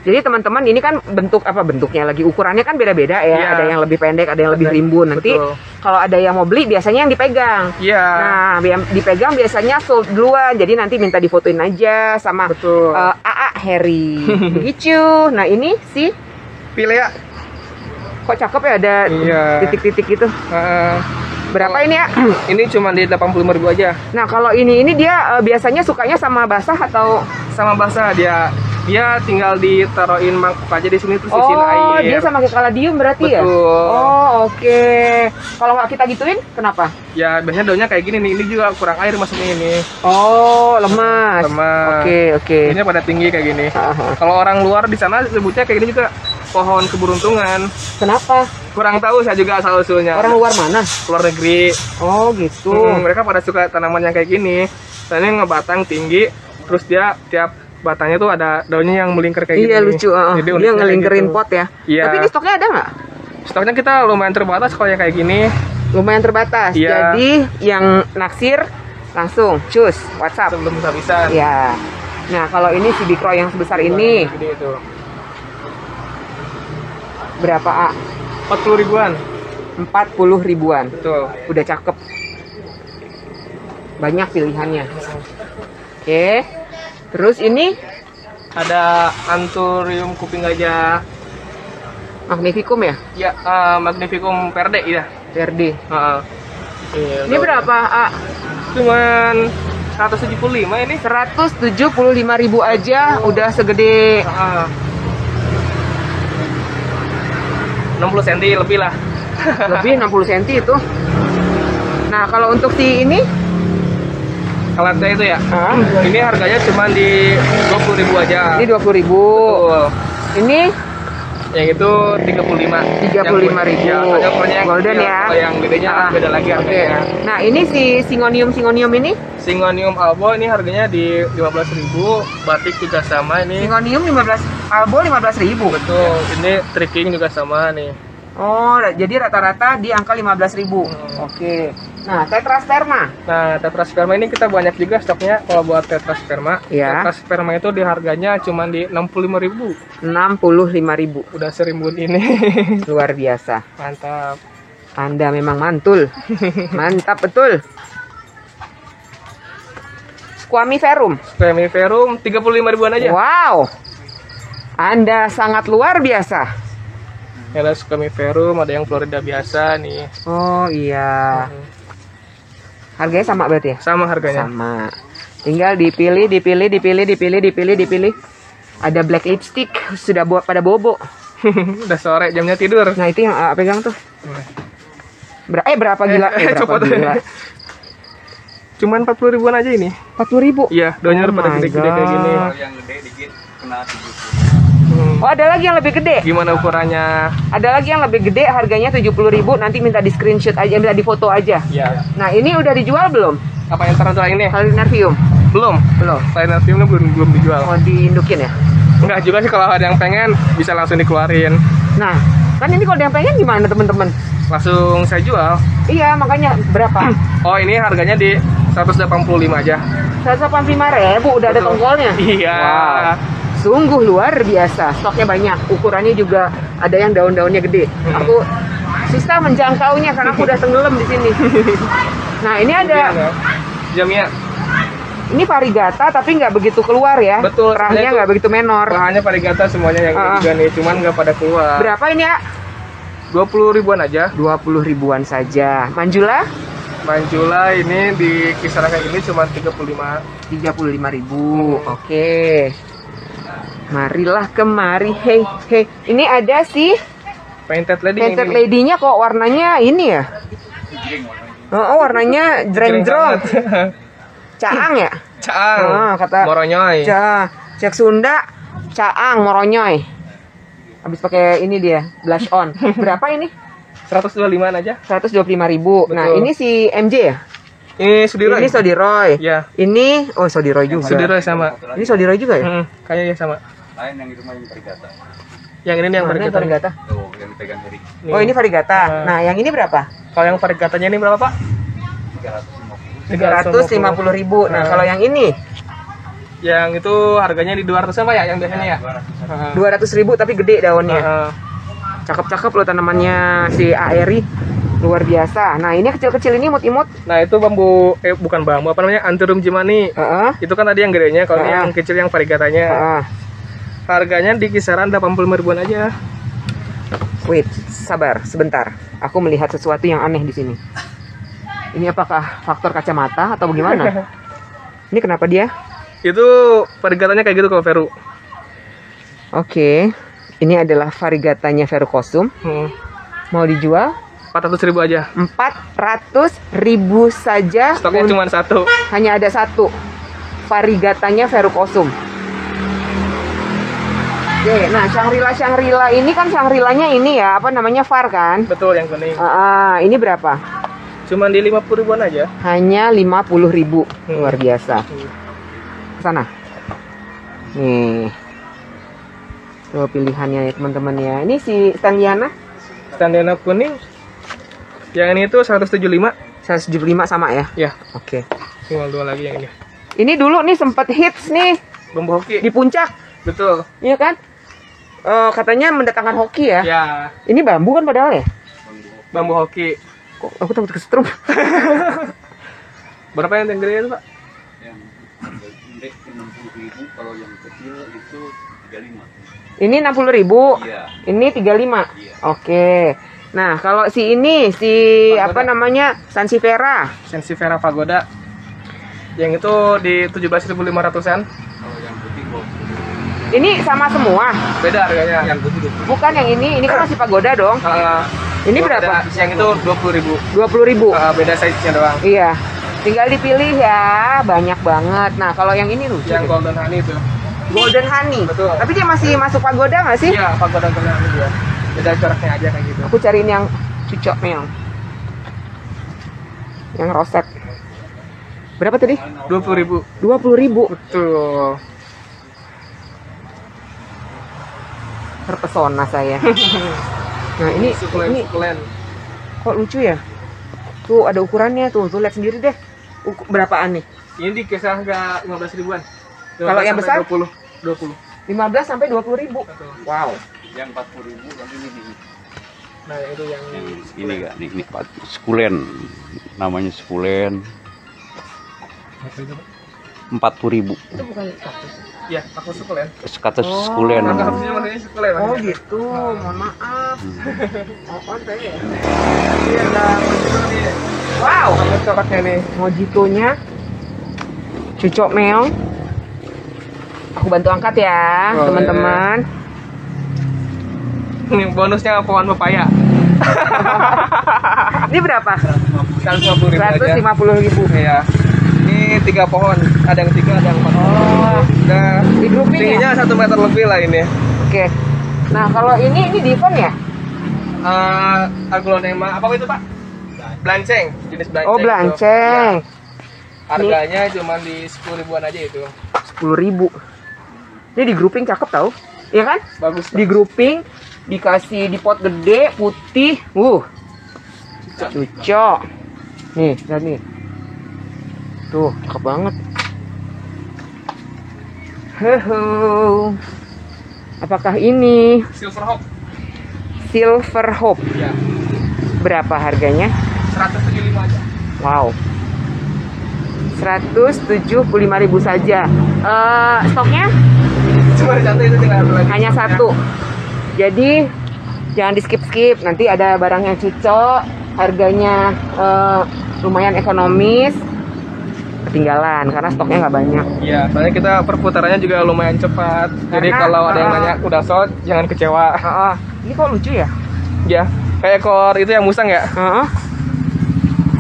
Jadi teman-teman ini kan bentuknya lagi, ukurannya kan beda-beda ya. Ada yang lebih pendek, ada yang lebih rimbun. Nanti kalau ada yang mau beli biasanya yang dipegang. Nah, yang dipegang biasanya sold duluan. Jadi nanti minta difotoin aja sama AA Harry. Begitu. Nah, ini si
Pilea.
Kok cakep ya, ada titik-titik gitu. Berapa ini ya?
Ini cuma di 85.000 aja.
Nah, kalau ini dia biasanya sukanya sama basah atau
sama basah? Dia tinggal ditaruhin mangkuk aja di sini terus isiin air.
Oh, dia sama kayak caladium berarti ya? Oh, oke. Kalau nggak kita gituin, kenapa?
Ya, biasanya daunnya kayak gini nih. Ini juga kurang air masuknya ini.
Oh, lemas. Oke.
Ini pada tinggi kayak gini. Kalau orang luar di sana sebutnya kayak gini juga pohon keberuntungan.
Kenapa?
Kurang tahu saya juga asal usulnya.
Orang luar mana?
Luar negeri.
Oh, gitu.
Mereka pada suka tanaman yang kayak gini. Soalnya ngebatang tinggi, terus dia tiap batangnya tuh ada daunnya yang melingkar kayak gini.
Iya, lucu. Jadi dia ngelingkerin pot ya.
Iya.
Tapi ini stoknya ada nggak?
Stoknya kita lumayan terbatas kalau yang kayak gini.
Lumayan terbatas.
Iya.
Jadi yang naksir langsung cus WhatsApp.
Sebelum habis-habisan.
Iya. Nah, kalau ini si Bikro yang sebesar ini.
Gede itu.
Berapa, A?
40 ribuan.
40 ribuan.
Betul.
Udah cakep. Banyak pilihannya. Oke. Terus ini
ada anthurium kuping gajah.
Magnificum ya?
Ya, Magnificum verde ya.
Verde. Ini
Iya,
berapa, A?
Cuman 175 ini.
175.000 aja udah segede
60 cm lebih lah.
lebih 60 cm itu. Nah, kalau untuk si ini
Kalatnya itu ya. Ini harganya cuma di 20.000 aja.
Ini 20.000.
Betul.
Ini
yang itu 35.000.
Ya,
yang
golden ya.
Kalau yang gedenya beda lagi harganya.
Nah, ini si Syngonium ini?
Syngonium albo ini harganya di 15.000. Batik juga sama ini.
Syngonium 15, albo 15.000.
Betul. Ini tricking juga sama nih.
Oh, jadi rata-rata di angka 15.000. Oke. Nah, tetrasperma.
Nah, tetrasperma ini kita banyak juga stoknya kalau buat tetrasperma.
Ya.
Tetrasperma itu di harganya cuma di 65.000.
65.000.
Udah serimbun ini.
Luar biasa.
Mantap.
Anda memang mantul. Mantap betul. Squamiferum.
Squamiferum 35 ribuan aja.
Wow. Anda sangat luar biasa.
Ada Squamiferum, ada yang Florida biasa nih.
Oh iya. Harganya sama berarti ya?
Sama harganya.
Sama. Tinggal dipilih. Ada black lipstick sudah buat pada bobo.
Udah sore jamnya tidur.
Nah itu yang pegang tuh. Berapa gila? Berapa gila?
Cuman 40 ribuan aja ini.
40 ribu?
Iya, daunnya udah pada gede-gede kayak gini.
Kalau yang gede dikit kena 70.
Oh ada lagi yang lebih gede?
Gimana ukurannya?
Ada lagi yang lebih gede, harganya 70 ribu. Nanti minta di screenshot aja, minta di foto aja.
Iya.
Nah ini udah dijual belum?
Apa yang tarantula ini?
Calinarium?
Belum. Calinariumnya belum dijual.
Mau diindukin ya?
Enggak juga sih, kalau ada yang pengen bisa langsung dikeluarin.
Nah, kan ini kalau ada yang pengen gimana teman-teman?
Langsung saya jual.
Iya, makanya berapa?
Oh, ini harganya di 185 aja.
185.000 udah ada
Betul.
tongkolnya.
Iya.
Wow. Sungguh luar biasa. Stoknya banyak. Ukurannya juga ada yang daun-daunnya gede. Aku susah menjangkaunya karena aku udah tenggelam di sini. Nah, ini ada
Jamia.
ini varigata tapi nggak begitu keluar ya.
Betul.
Kerahnya nggak begitu menor.
Bahannya varigata semuanya yang ini juga nih, cuman nggak pada keluar.
Berapa ini ya?
20 ribuan aja.
20 ribuan saja. Manjula?
Manjula ini di kisaran kayak gini cuma 35.
35.000. Oke. Marilah kemari. Hey. Ini ada sih
Painted lady.
painted lady-nya kok warnanya ini ya? Oh, warnanya jreng-jrong. Caang ya?
Caang.
Kata
Moronyoy.
Cek Sunda, caang moronyoy. Habis pakai ini dia, blush on. Berapa ini?
125 aja.
125.000. Nah,
Betul.
ini si MJ ya?
Ini Sudiroy.
Ini Sodiroy.
Ya.
Ini Sodiroy juga.
Sudiroy sama.
Ini Sodiroy juga ya?
Kayaknya ya sama.
Lain yang itu mah yang varigata.
Yang ini yang
Mana yang
varigata.
varigata?
Tuh, yang pegang dari
Oh, ini varigata. Nah, yang ini berapa?
Kalau yang varigatanya ini berapa, Pak?
350.000. Nah, kalau yang ini
Yang itu harganya di 200 apa ya yang biasanya ya?
200.000 tapi gede daunnya. Cakep-cakep loh tanamannya si Aeri. Luar biasa. Nah, ini kecil-kecil ini imut-imut.
Nah, itu bambu bukan bambu, apa namanya? Antirum jimani. Itu kan tadi yang gedenya, kalau ini yang kecil yang varigatanya. Harganya di kisaran 85 ribuan aja.
Wait, sabar sebentar. Aku melihat sesuatu yang aneh di sini. Ini apakah faktor kacamata atau bagaimana? Ini kenapa dia?
Itu varigatanya kayak gitu kalau Veru.
Oke. Ini adalah varigatanya Verrucosum. Mau dijual?
400 ribu aja.
400.000 saja.
Stoknya cuma satu.
Hanya ada satu. Varigatanya Verrucosum. Oke, nah Shangri-La ini kan Shangri-La-nya ini ya, apa namanya, var kan?
Betul, yang kuning.
Ini berapa?
Cuman di 50 ribuan aja.
Hanya 50.000. Luar biasa. Sana. Nih. Tuh pilihannya ya teman-teman ya. Ini si Stanliana.
Standena kuning. Yang ini tuh 175.
175 sama ya?
Ya.
Oke.
Tinggal dua lagi yang ini.
Ini dulu nih sempat hits nih
Bambu hoki.
di puncak.
Betul.
Iya kan? Katanya mendatangkan hoki ya.
Ya.
Ini bambu kan padahal ya?
Bambu hoki.
Kok aku takut kesetrum.
Berapa yang gede itu, Pak?
yang gede 60.000, kalau yang kecil itu 35.
Ini 60.000.
Iya.
Ini 35.
Iya.
Oke. Nah, kalau si ini si
Pagoda.
apa namanya? Sansevieria.
Sansevieria Pagoda. Yang itu di 17.500-an.
Kalau yang putih 20.
Ini sama semua.
Beda harganya.
Yang putih 20.
Bukan yang ini kan masih pagoda dong. Ini berapa?
Yang itu 20.000.
20.000.
Beda size-nya doang.
Iya. Tinggal dipilih ya, banyak banget. Nah, kalau yang ini lucu.
Yang
deh.
golden honey itu.
Golden honey.
Betul.
Tapi dia masih masuk pagoda nggak sih?
Iya, Pagoda golden honey dia. Beda coraknya aja kayak gitu.
Aku cariin yang cucoknya yang roset. Berapa tadi?
20.000.
20.000.
Betul.
Terpesona saya. Nah, ini
Sukulen.
kok lucu ya? Tuh ada ukurannya tuh lihat sendiri deh. Berapaan nih?
Ini di kisaran harga 15 ribuan.
Kalau yang besar?
20.
15 sampai 20.000.
Betul.
Wow.
Yang 40.000 yang ini nih.
Nah, itu yang
Ini enggak nih Sekulen. Namanya sekulen.
apa itu, Pak?
40.000.
Itu bukan kaktus.
Ya, aku sukulen.
Kaktus sukulen.
Kakak harusnya maksudnya sukulen.
Oh gitu, mohon maaf. Oh saya ya.
Ini ada mojito nih.
Wow,
Kamu coklatnya nih.
mojitonya cucok meong. Aku bantu angkat ya,
Boleh.
teman-teman.
Ini bonusnya pohon pepaya.
Ini berapa?
150.000 aja.
150.000.
Iya. Ini 3 pohon, ada yang 3, ada yang 4.
Oh,
Udah
di grouping ya?
tingginya 1 meter lebih lah ini.
Oke. Nah, kalau ini divon ya?
Aglonema apa itu, Pak? Blanceng, jenis blanceng.
Oh,
itu.
blanceng.
Ya. Harganya cuma di 10.000-an aja itu.
10.000. Ini di grouping cakep tau? Iya kan?
Bagus.
Di grouping, dikasih di pot gede, putih. Cucok. Nih, lihat nih. Tuh, cakep banget. Hehe. Apakah ini
Silverhawk.
Silver Hope?
Ya.
Berapa harganya?
175 aja.
Wow. 175.000 saja. Stoknya
Cuma satu itu tinggal satu lagi.
hanya satu. Jadi jangan di skip. Nanti ada barang yang cocok, harganya lumayan ekonomis, ketinggalan karena stoknya nggak banyak.
Iya, soalnya kita perputarannya juga lumayan cepat. Jadi
Karena,
kalau ada yang nanya udah sold, jangan kecewa.
Ini kok lucu ya?
Ya, kayak ekor itu yang musang ya.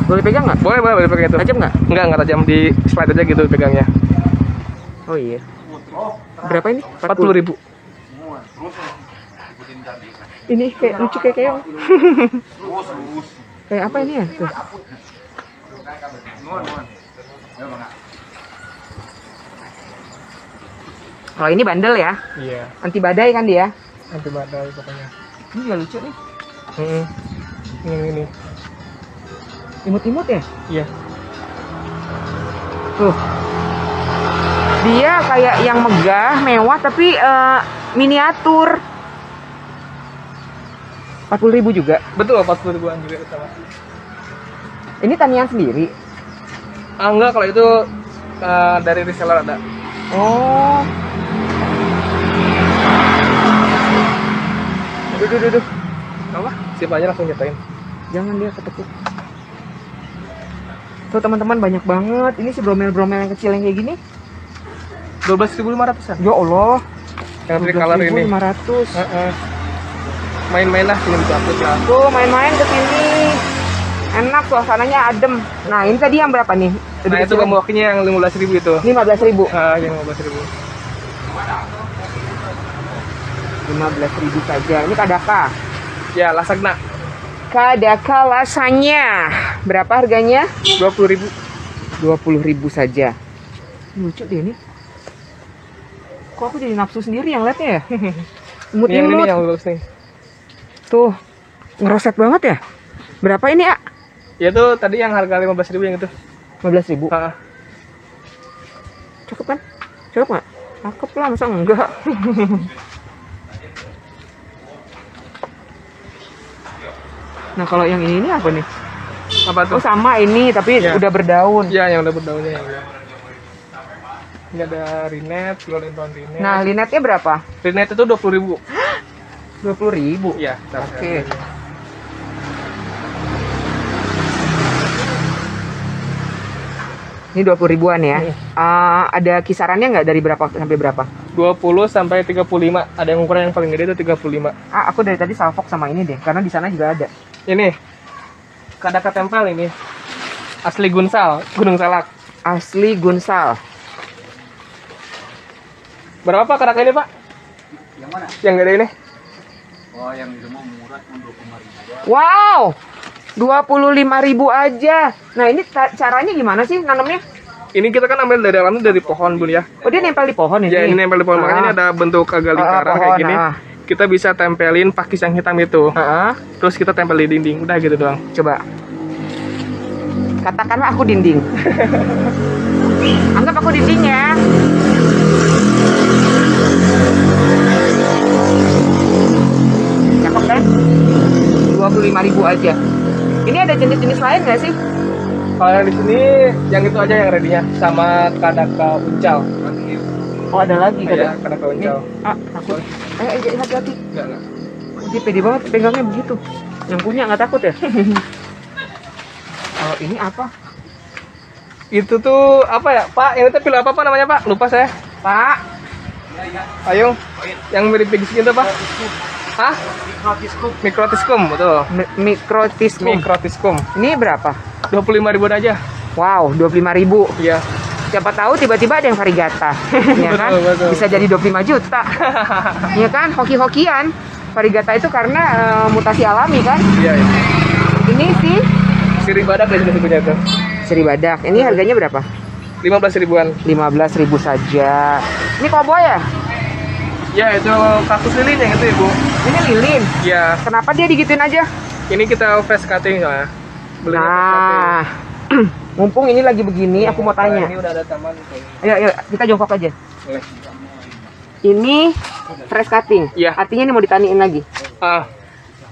Boleh pegang nggak?
Boleh pakai itu.
Tajam nggak?
Enggak tajam, di slide aja gitu pegangnya.
Oh iya. Berapa ini?
40.000.
Ini kayak lucu kayak keong. Kayak apa ini ya? Tuh. Kalau ini bandel ya,
Iya,
anti badai kan dia.
anti badai pokoknya.
Ini juga lucu nih.
Ini.
Imut-imut ya?
Iya.
Tuh. Dia kayak yang megah, mewah tapi miniatur. 40.000 juga.
Betul, 40.000-an juga sama.
Ini tanian sendiri.
Enggak, kalau itu dari reseller ada.
Oh. Duh.
Apa? Sip aja langsung nyetain.
Jangan dia ketekuk. Tuh teman-teman banyak banget. Ini si bromel-bromel yang kecil yang kayak gini.
12.500-an.
Ya Allah.
Yang tricolor ini.
12.500.
Main-main lah sini dicampur lah.
Tuh main-main ke sini. Enak suasananya adem. Nah, ini tadi yang berapa nih?
Nah, itu bambu hokinya yang 15.000 itu.
15.000.
Yang 15.000.
15.000 saja. Ini kadaka.
Ya, lasagna.
Kadaka lasanya. Berapa harganya?
20.000.
20.000 saja. Lucu deh ini. Kok aku jadi nafsu sendiri yang liatnya ya?
Ini yang ini
Imut-imut.
yang bagus nih.
Tuh, ngeroset banget ya? Berapa ini, A?
Ya itu tadi yang harga 15.000 yang itu.
15.000.
Heeh.
Cukup kan? Cukup nggak? Cakep lah, masa enggak? Nah, kalau yang ini apa nih?
Apa tuh?
Oh, sama ini, tapi
Ya.
udah berdaun.
Iya, yang udah berdaunnya yang ini. Ini ada Rinet, Goldenton Rinet.
Nah, linetnya berapa?
Rinet itu 20.000.
20.000.
Iya,
Oke. Ini 20.000-an ya. Ada kisarannya nggak dari berapa sampai berapa?
20 sampai 35. Ada yang ukuran yang paling gede itu 35.
Aku dari tadi salfok sama ini deh, karena di sana juga ada.
Ini kadaka tempel ini. Asli Gunsal, Gunung Salak.
Asli Gunsal.
Berapa kadaka ini, Pak?
Yang mana?
Yang gede ini?
Oh, yang itu mau murah cuma 25.000.
Wow, 25.000 aja. Nah, ini caranya gimana sih nanamnya?
Ini kita kan ambil dari alamnya dari pohon, Bun ya.
Oh, dia nempel di pohon ini?
Ya, ini nempel di pohon. Makanya ini ada bentuk agak lingkaran
pohon,
kayak gini. Kita bisa tempelin pakis yang hitam itu. Terus kita tempel di dinding. Udah gitu doang.
Coba. Katakanlah aku dinding. Anggap aku dinding ya. Cakep kan? 25.000 aja. Ini ada jenis-jenis lain nggak sih?
Kalau yang di sini yang itu aja yang ready-nya sama kadaka uncal.
Oh ada lagi
Ada
kadang.
kadaka uncal.
Takut. Hati-hati.
Enggak.
Dia pede banget pegangnya begitu. Yang punya nggak takut ya? Oh ini apa?
Itu tuh apa ya, Pak? Yang itu pil apa namanya, Pak? Lupa saya.
Pak.
Ayo. Yang mirip pigskin itu, Pak? Hah? Mikrotiskum, betul.
Mikrotiskum.
Mikrotiskum.
Ini berapa?
25.000 aja.
Wow, 25.000.
Iya.
Siapa tahu tiba-tiba ada yang varigata. Ya kan?
Betul.
Bisa jadi 25 juta. Ya kan? Hoki-hokian. Varigata itu karena mutasi alami kan?
Iya.
Ini sih
Siri badak dari sini punya itu.
seri badak. Ini harganya berapa?
15.000-an.
15.000 saja. Ini koboi ya?
Ya, itu kaktus lilin yang itu, Ibu.
Ini lilin.
Ya,
Kenapa dia digituin aja?
ini kita fresh cutting soalnya. Belinya
Nah, mumpung ini lagi begini, aku mau
fresh cutting.
tanya.
Ini udah ada taman kayaknya.
Ayo, kita jongkok aja.
Boleh.
Ini fresh cutting.
Iya.
Artinya ini mau ditaniin lagi.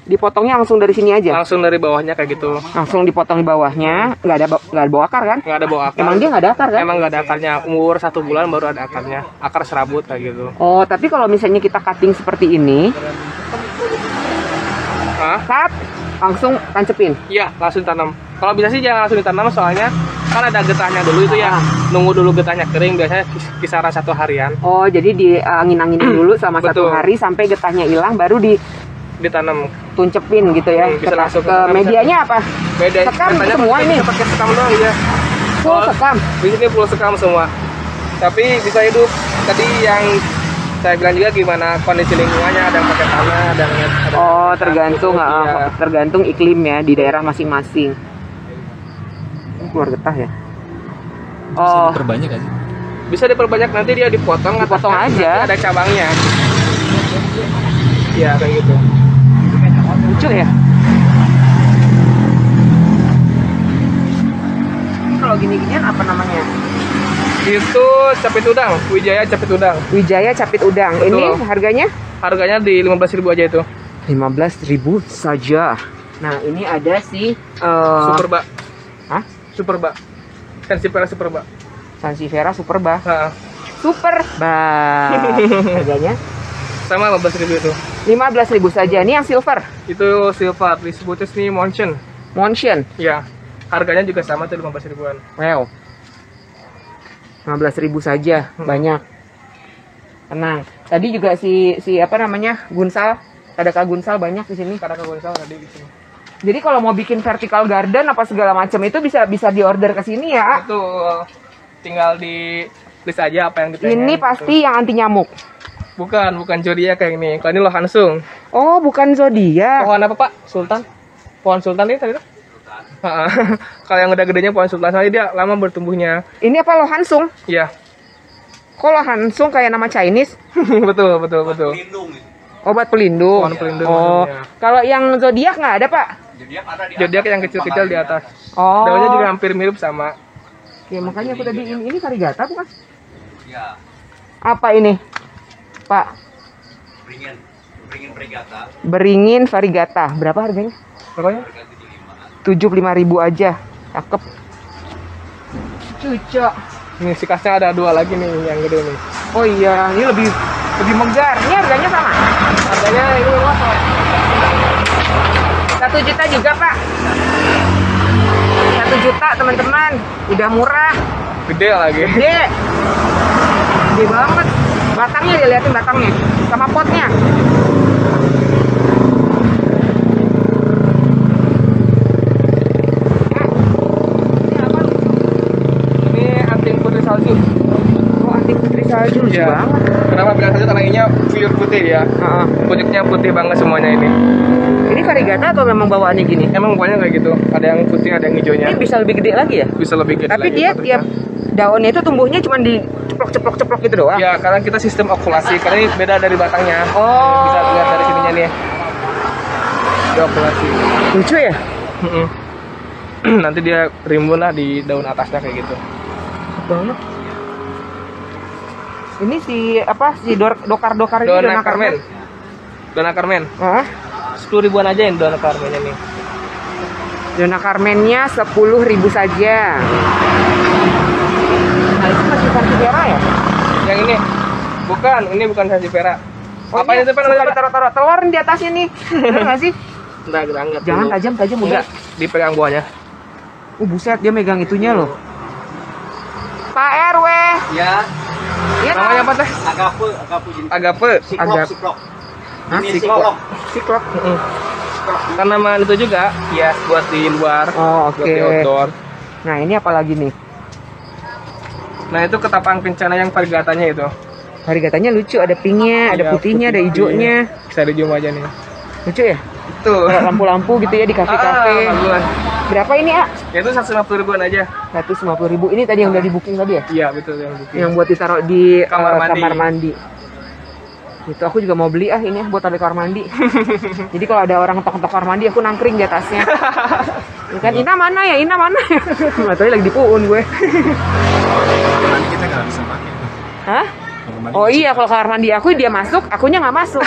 Dipotongnya langsung dari sini aja.
Langsung dari bawahnya kayak gitu.
Langsung dipotong di bawahnya. Nggak ada bawah akar kan?
Nggak ada bawa akar.
Emang dia nggak ada akar kan?
Emang nggak ada akarnya. Umur 1 bulan baru ada akarnya. Akar serabut kayak gitu.
Oh, tapi kalau misalnya kita cutting seperti ini, cut, langsung tancepin.
Iya, langsung tanam. Kalau bisa sih jangan langsung ditanam soalnya kan ada getahnya dulu itu ya. Nunggu dulu getahnya kering, biasanya kisaran 1 harian.
Oh, jadi diangin-anginin dulu selama 1
Betul.
hari sampai getahnya hilang, baru
Ditanam.
dituncepin gitu ya.
Bisa
Ke-
langsung
ke
tanam,
medianya apa?
Beda.
Sekam
katanya
semua
pakai-
ini?
Pakai sekam doang ya.
Full sekam.
Di sini full sekam semua. Tapi bisa hidup. Tadi yang saya bilang juga gimana kondisi lingkungannya, ada yang pakai tanah, ada yang
Oh, tergantung,
Iya.
tergantung iklim ya di daerah masing-masing. Ini keluar getah ya. Oh,
Terbanyak kan sih?
Bisa diperbanyak, nanti dia dipotong
Dipotong
atasnya,
aja.
nanti ada cabangnya. Iya, kayak gitu.
lucu ya. Kalau gini-ginian apa namanya?
Itu capit udang, Wijaya capit udang.
Wijaya capit udang.
Betul.
Ini harganya
Harganya di 15.000 aja itu.
15.000 saja. Nah, ini ada si
Superba.
Hah?
Superba. Sansevieria Superba.
Sansevieria Superba.
Nah,
Superba. Harganya
sama 15.000 itu.
15.000 saja. Ini yang silver.
Itu silver, disebutnya sini Monchen.
Montion.
Ya, harganya juga sama tuh 15.000-an.
Wow. 15.000 saja, banyak. Tenang. Tadi juga si apa namanya? Gunsal, kadaka gunsal banyak di sini.
Kadaka gunsal tadi di sini.
Jadi kalau mau bikin vertical garden apa segala macam itu bisa diorder ke sini ya.
Itu tinggal di list aja apa yang dipengen.
Ini
gitu.
pasti yang anti nyamuk.
Bukan zodiak kayak ini. Kalau ini lohansung.
Oh, bukan zodiak.
Pohon apa, Pak? Sultan. Pohon sultan ini tadi tuh? Kalau yang udah gedenya pohon sultan, soalnya dia lama bertumbuhnya.
Ini apa lohansung?
Iya.
Kok lohansung kayak nama Chinese?
betul.
Obat pelindung.
Pohon pelindung
Oh,
namanya.
kalau yang zodiak nggak ada, Pak?
Zodiak yang kecil-kecil di atas.
Oh.
Daunnya juga hampir mirip sama.
Ya makanya aku tadi ini varigata bukan?
Ya,
Apa ini? Pak,
beringin perigata.
beringin varigata. Berapa harganya?
Berapanya?
75.000 aja. Cakep. Cucok.
Ini si kasnya ada 2 lagi nih yang gede nih.
Oh iya, ini lebih megar. Ini harganya sama?
Harganya ini berapa?
1 juta juga, Pak. 1 juta, teman-teman. Udah murah.
Gede lagi.
Gede. Gede banget. Batangnya dilihatin batangnya sama potnya. Ini apa?
Ini anting putri salju.
Oh, anting putri salju lucu
Iya.
banget.
Kenapa bilang salju? Karena ininya pure putih ya.
Heeh.
Pucuknya putih banget semuanya ini.
Ini varigata atau memang bawaannya gini?
Emang buahnya kayak gitu. Ada yang putih, ada yang hijaunya.
Ini bisa lebih gede lagi ya?
Bisa lebih gede
Tapi
lagi
dia
bentuknya.
tiap daunnya itu tumbuhnya cuma di ceplok gitu doang.
Ya, karena kita sistem okulasi. Karena ini beda dari batangnya.
Oh.
Bisa lihat dari sininya nih. Dia okulasi.
Lucu ya?
Mm-mm. Nanti dia rimbun lah di daun atasnya kayak gitu.
Banget. Ini si apa? Si dokar-dokar ini
Dona Carmen. Dona Carmen.
Hah?
10.000-an aja yang Dona Carmennya nih.
Donna Carmennya 10.000 saja. Nah itu masih Sansevieria ya?
Yang ini bukan Sansevieria.
Oh,
Apa itu Pak namanya?
Taruh telur di atasnya nih. Bener nggak sih?
Enggak, kita angkat
Jangan
dulu.
tajam udah.
Enggak, dipegang buahnya.
Buset, dia megang itunya loh. Pak RW.
Ya,
Iya
Namanya apa teh?
agape.
Agape.
Siklop.
Hah?
Ini
Siklop.
Siklop.
Tanaman itu juga ya buat di luar,
Oh,
buat di
oke.
outdoor.
Nah ini apa lagi nih?
Nah itu ketapang kencana yang varigatanya itu.
Varigatanya lucu, ada pinknya, ada
Iya,
putihnya, ada
putih.
hijaunya.
Bisa dijual aja nih.
Lucu ya?
Tuh.
Kayak lampu-lampu gitu ya di kafe-kafe.
bagus.
Berapa ini, A?
Ya itu 150 ribuan aja.
150.000. Ini tadi yang udah di booking tadi ya?
Iya betul yang booking.
Yang buat ditaruh di
Kamar mandi.
kamar mandi. Itu aku juga mau beli ini buat taruh di kamar mandi. Jadi kalau ada orang ngetok-ngetok kamar mandi, aku nangkring di atasnya. Ya kan, Ina mana ya? Ina mana ya? Nggak tahu lagi di puun gue.
Kita nggak bisa pakai.
Hah? Oh iya, kalau kamar mandi aku dia masuk, akunya nggak masuk.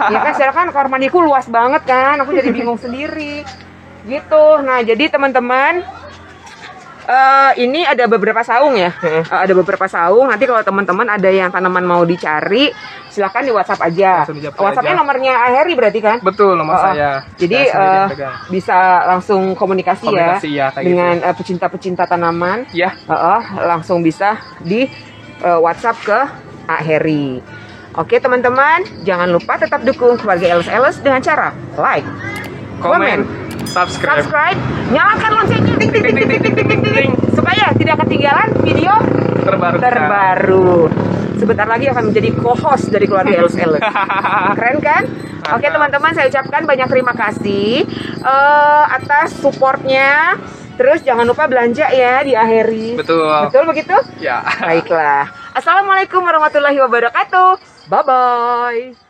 Ya kan, sekarang kan kamar mandiku luas banget kan, aku jadi bingung sendiri. Gitu. Nah, jadi teman-teman, ini ada beberapa saung ya. Ada beberapa saung. Nanti kalau teman-teman ada yang tanaman mau dicari, silakan di WhatsApp aja.
Langsung di japri
WhatsAppnya
aja.
nomornya Heri berarti kan?
Betul nomor
Oh, oh.
saya.
Jadi
Saya sendiri yang pegang.
bisa langsung komunikasi
Komunikasi, ya, kayak
dengan pecinta-pecinta tanaman.
Ya,
Langsung bisa di WhatsApp ke A Heri. Oke teman-teman, jangan lupa tetap dukung keluarga LS dengan cara like,
komen, subscribe.
nyalakan loncengnya ting, ting, ting, ting, ting, ting, ting, ting, ting, supaya tidak ketinggalan video terbaru. Sebentar lagi akan menjadi co-host dari keluarga LS. Keren kan? Oke teman-teman, saya ucapkan banyak terima kasih atas supportnya. Terus jangan lupa belanja ya di A Heri.
Betul.
Betul begitu?
Ya.
Baiklah. Assalamualaikum warahmatullahi wabarakatuh. Bye-bye.